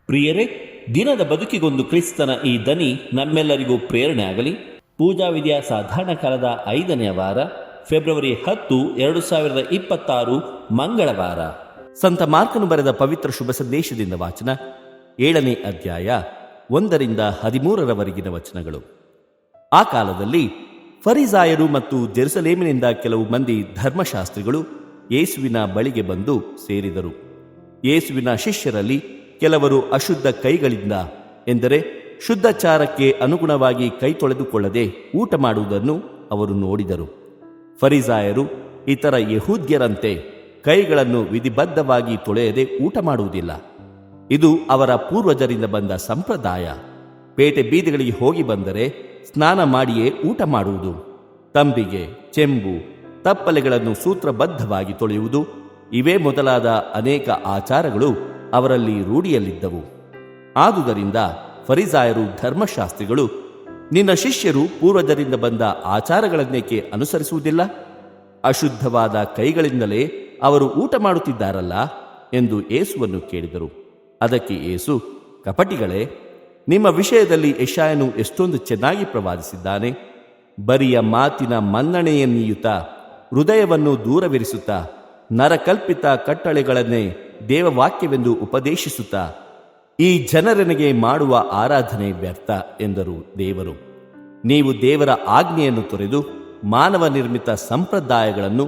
ಪ್ರಿಯರೇ, ದಿನದ ಬದುಕಿಗೊಂದು ಕ್ರಿಸ್ತನ ಈ ದನಿ ನಮ್ಮೆಲ್ಲರಿಗೂ ಪ್ರೇರಣೆ ಆಗಲಿ. ಪೂಜಾ ವಿಧಿಯ ಸಾಧಾರಣ ಕಾಲದ 5ನೇ ವಾರ, ಫೆಬ್ರವರಿ 10, 2026 ಮಂಗಳವಾರ. ಸಂತ ಮಾರ್ಕನು ಬರೆದ ಪವಿತ್ರ ಶುಭ ಸಂದೇಶದಿಂದ ವಾಚನ. 7ನೇ ಅಧ್ಯಾಯ 1ರಿಂದ 13ರವರೆಗಿನ ವಚನಗಳು. ಆ ಕಾಲದಲ್ಲಿ ಫರಿಸಾಯರು ಮತ್ತು ಜೆರುಸಲೇಮಿನಿಂದ ಕೆಲವು ಮಂದಿ ಧರ್ಮಶಾಸ್ತ್ರಿಗಳು ಯೇಸುವಿನ ಬಳಿಗೆ ಬಂದು ಸೇರಿದರು. ಯೇಸುವಿನ ಶಿಷ್ಯರಲ್ಲಿ ಕೆಲವರು ಅಶುದ್ಧ ಕೈಗಳಿಂದ, ಎಂದರೆ ಶುದ್ಧಾಚಾರಕ್ಕೆ ಅನುಗುಣವಾಗಿ ಕೈ ತೊಳೆದುಕೊಳ್ಳದೆ ಊಟ ಮಾಡುವುದನ್ನು ಅವರು ನೋಡಿದರು. ಫರಿಸಾಯರು ಇತರ ಯಹೂದ್ಯರಂತೆ ಕೈಗಳನ್ನು ವಿಧಿಬದ್ಧವಾಗಿ ತೊಳೆಯದೆ ಊಟ ಮಾಡುವುದಿಲ್ಲ. ಇದು ಅವರ ಪೂರ್ವಜರಿಂದ ಬಂದ ಸಂಪ್ರದಾಯ. ಪೇಟೆ ಬೀದಿಗಳಿಗೆ ಹೋಗಿ ಬಂದರೆ ಸ್ನಾನ ಮಾಡಿಯೇ ಊಟ ಮಾಡುವುದು. ತಂಬಿಗೆ, ಚೆಂಬು, ತಪ್ಪಲೆಗಳನ್ನು ಸೂತ್ರಬದ್ಧವಾಗಿ ತೊಳೆಯುವುದು, ಇವೇ ಮೊದಲಾದ ಅನೇಕ ಆಚಾರಗಳು ಅವರಲ್ಲಿ ರೂಢಿಯಲ್ಲಿದ್ದವು. ಆದುದರಿಂದ ಫರಿಸಾಯರು ಧರ್ಮಶಾಸ್ತ್ರಿಗಳು, ನಿನ್ನ ಶಿಷ್ಯರು ಪೂರ್ವಜರಿಂದ ಬಂದ ಆಚಾರಗಳನ್ನೇಕೆ ಅನುಸರಿಸುವುದಿಲ್ಲ? ಅಶುದ್ಧವಾದ ಕೈಗಳಿಂದಲೇ ಅವರು ಊಟ ಮಾಡುತ್ತಿದ್ದಾರಲ್ಲ ಎಂದು ಯೇಸುವನ್ನು ಕೇಳಿದರು. ಅದಕ್ಕೆ ಯೇಸು, ಕಪಟಿಗಳೇ, ನಿಮ್ಮ ವಿಷಯದಲ್ಲಿ ಯೆಶಾಯನು ಎಷ್ಟೊಂದು ಚೆನ್ನಾಗಿ ಪ್ರವಾದಿಸಿದ್ದಾನೆ. ಬರಿಯ ಮಾತಿನ ಮನ್ನಣೆಯನ್ನೀಯುತ್ತಾ, ಹೃದಯವನ್ನು ದೂರವಿರಿಸುತ್ತಾ, ನರಕಲ್ಪಿತ ಕಟ್ಟಳೆಗಳನ್ನೇ ದೇವವಾಕ್ಯವೆಂದು ಉಪದೇಶಿಸುತ್ತಾ, ಈ ಜನರನಿಗೆ ಮಾಡುವ ಆರಾಧನೆ ವ್ಯರ್ಥ ಎಂದರು ದೇವರು. ನೀವು ದೇವರ ಆಜ್ಞೆಯನ್ನು ತೊರೆದು ಮಾನವ ನಿರ್ಮಿತ ಸಂಪ್ರದಾಯಗಳನ್ನು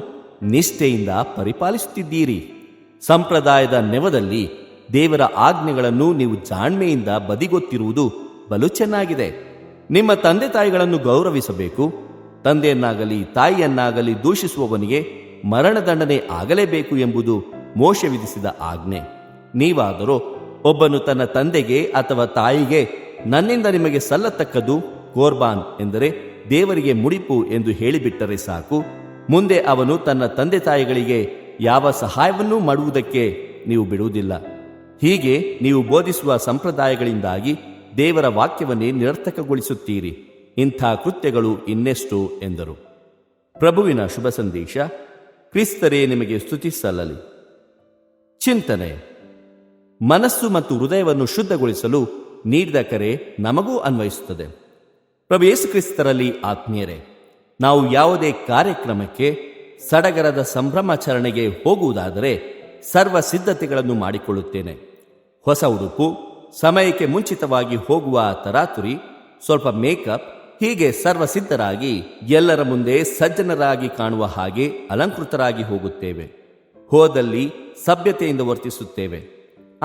ನಿಷ್ಠೆಯಿಂದ ಪರಿಪಾಲಿಸುತ್ತಿದ್ದೀರಿ. ಸಂಪ್ರದಾಯದ ನೆವದಲ್ಲಿ ದೇವರ ಆಜ್ಞೆಗಳನ್ನು ನೀವು ಜಾಣ್ಮೆಯಿಂದ ಬದಿಗೊತ್ತಿರುವುದು ಬಲು ಚೆನ್ನಾಗಿದೆ. ನಿಮ್ಮ ತಂದೆ ತಾಯಿಗಳನ್ನು ಗೌರವಿಸಬೇಕು. ತಂದೆಯನ್ನಾಗಲಿ ತಾಯಿಯನ್ನಾಗಲಿ ದೂಷಿಸುವವನಿಗೆ ಮರಣದಂಡನೆ ಆಗಲೇಬೇಕು ಎಂಬುದು ಮೋಶೆ ವಿಧಿಸಿದ ಆಜ್ಞೆ. ನೀವಾದರೋ ಒಬ್ಬನು ತನ್ನ ತಂದೆಗೆ ಅಥವಾ ತಾಯಿಗೆ, ನನ್ನಿಂದ ನಿಮಗೆ ಸಲ್ಲತಕ್ಕದ್ದು ಕೋರ್ಬಾನ್, ಎಂದರೆ ದೇವರಿಗೆ ಮುಡಿಪು ಎಂದು ಹೇಳಿಬಿಟ್ಟರೆ ಸಾಕು. ಮುಂದೆ ಅವನು ತನ್ನ ತಂದೆ ತಾಯಿಗಳಿಗೆ ಯಾವ ಸಹಾಯವನ್ನೂ ಮಾಡುವುದಕ್ಕೆ ನೀವು ಬಿಡುವುದಿಲ್ಲ. ಹೀಗೆ ನೀವು ಬೋಧಿಸುವ ಸಂಪ್ರದಾಯಗಳಿಂದಾಗಿ ದೇವರ ವಾಕ್ಯವನ್ನೇ ನಿರರ್ಥಕಗೊಳಿಸುತ್ತೀರಿ. ಇಂಥ ಕೃತ್ಯಗಳು ಇನ್ನೆಷ್ಟು ಎಂದರು. ಪ್ರಭುವಿನ ಶುಭ ಸಂದೇಶ. ಕ್ರಿಸ್ತರೇ ನಿಮಗೆ ಸ್ತುತಿ ಸಲ್ಲಲಿ. ಚಿಂತನೆ. ಮನಸ್ಸು ಮತ್ತು ಹೃದಯವನ್ನು ಶುದ್ಧಗೊಳಿಸಲು ನೀಡಿದ ಕರೆ ನಮಗೂ ಅನ್ವಯಿಸುತ್ತದೆ. ಪ್ರಭು ಯೇಸು ಕ್ರಿಸ್ತರಲ್ಲಿ ಆತ್ಮೀಯರೇ, ನಾವು ಯಾವುದೇ ಕಾರ್ಯಕ್ರಮಕ್ಕೆ, ಸಡಗರದ ಸಂಭ್ರಮಾಚರಣೆಗೆ ಹೋಗುವುದಾದರೆ ಸರ್ವ ಸಿದ್ಧತೆಗಳನ್ನು ಮಾಡಿಕೊಳ್ಳುತ್ತೇನೆ. ಹೊಸ ಉಡುಪು, ಸಮಯಕ್ಕೆ ಮುಂಚಿತವಾಗಿ ಹೋಗುವ ತರಾತುರಿ, ಸ್ವಲ್ಪ ಮೇಕಪ್, ಹೀಗೆ ಸರ್ವಸಿದ್ಧರಾಗಿ ಎಲ್ಲರ ಮುಂದೆ ಸಜ್ಜನರಾಗಿ ಕಾಣುವ ಹಾಗೆ ಅಲಂಕೃತರಾಗಿ ಹೋಗುತ್ತೇವೆ. ಹೋದಲ್ಲಿ ಸಭ್ಯತೆಯಿಂದ ವರ್ತಿಸುತ್ತೇವೆ.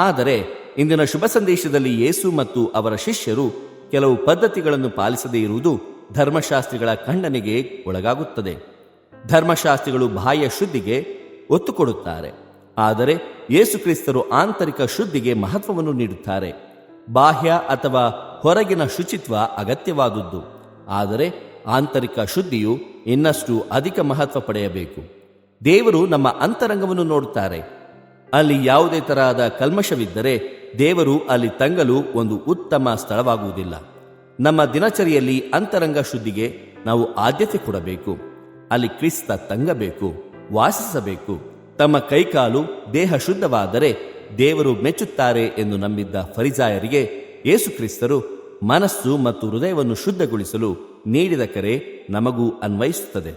ಆದರೆ ಇಂದಿನ ಶುಭ ಸಂದೇಶದಲ್ಲಿ ಯೇಸು ಮತ್ತು ಅವರ ಶಿಷ್ಯರು ಕೆಲವು ಪದ್ಧತಿಗಳನ್ನು ಪಾಲಿಸದೇ ಇರುವುದು ಧರ್ಮಶಾಸ್ತ್ರಿಗಳ ಖಂಡನೆಗೆ ಒಳಗಾಗುತ್ತದೆ. ಧರ್ಮಶಾಸ್ತ್ರಿಗಳು ಬಾಹ್ಯ ಶುದ್ಧಿಗೆ ಒತ್ತು ಕೊಡುತ್ತಾರೆ, ಆದರೆ ಯೇಸು ಕ್ರಿಸ್ತರು ಆಂತರಿಕ ಶುದ್ಧಿಗೆ ಮಹತ್ವವನ್ನು ನೀಡುತ್ತಾರೆ. ಬಾಹ್ಯ ಅಥವಾ ಹೊರಗಿನ ಶುಚಿತ್ವ ಅಗತ್ಯವಾದುದು, ಆದರೆ ಆಂತರಿಕ ಶುದ್ಧಿಯು ಇನ್ನಷ್ಟು ಅಧಿಕ ಮಹತ್ವ ಪಡೆಯಬೇಕು. ದೇವರು ನಮ್ಮ ಅಂತರಂಗವನ್ನು ನೋಡುತ್ತಾರೆ. ಅಲ್ಲಿ ಯಾವುದೇ ತರಹದ ಕಲ್ಮಶವಿದ್ದರೆ ದೇವರು ಅಲ್ಲಿ ತಂಗಲು ಒಂದು ಉತ್ತಮ ಸ್ಥಳವಾಗುವುದಿಲ್ಲ. ನಮ್ಮ ದಿನಚರಿಯಲ್ಲಿ ಅಂತರಂಗ ಶುದ್ಧಿಗೆ ನಾವು ಆದ್ಯತೆ ಕೊಡಬೇಕು. ಅಲ್ಲಿ ಕ್ರಿಸ್ತ ತಂಗಬೇಕು, ವಾಸಿಸಬೇಕು. ತಮ್ಮ ಕೈಕಾಲು ದೇಹ ಶುದ್ಧವಾದರೆ ದೇವರು ಮೆಚ್ಚುತ್ತಾರೆ ಎಂದು ನಂಬಿದ್ದ ಫರಿಸಾಯರಿಗೆ ಯೇಸು ಕ್ರಿಸ್ತರು ಮನಸ್ಸು ಮತ್ತು ಹೃದಯವನ್ನು ಶುದ್ಧಗೊಳಿಸಲು ನೀಡಿದ ಕರೆ ನಮಗೂ ಅನ್ವಯಿಸುತ್ತದೆ.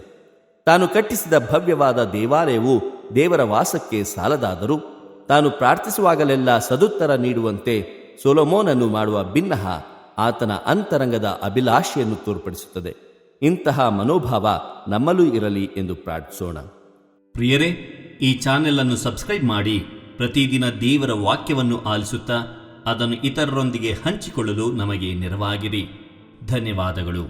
ತಾನು ಕಟ್ಟಿಸಿದ ಭವ್ಯವಾದ ದೇವಾಲಯವು ದೇವರ ವಾಸಕ್ಕೆ ಸಾಲದಾದರೂ ತಾನು ಪ್ರಾರ್ಥಿಸುವಾಗಲೆಲ್ಲ ಸದುತ್ತರ ನೀಡುವಂತೆ ಸೊಲೊಮೋನನ್ನು ಮಾಡುವ ಬಿನ್ನಹ ಆತನ ಅಂತರಂಗದ ಅಭಿಲಾಷೆಯನ್ನು ತೋರ್ಪಡಿಸುತ್ತದೆ. ಇಂತಹ ಮನೋಭಾವ ನಮ್ಮಲ್ಲೂ ಇರಲಿ ಎಂದು ಪ್ರಾರ್ಥಿಸೋಣ. ಪ್ರಿಯರೇ, ಈ ಚಾನೆಲ್ ಅನ್ನು ಸಬ್ಸ್ಕ್ರೈಬ್ ಮಾಡಿ ಪ್ರತಿದಿನ ದೇವರ ವಾಕ್ಯವನ್ನು ಆಲಿಸುತ್ತಾ ಅದನ್ನು ಇತರರೊಂದಿಗೆ ಹಂಚಿಕೊಳ್ಳಲು ನಮಗೆ ನೆರವಾಗಿರಿ. ಧನ್ಯವಾದಗಳು.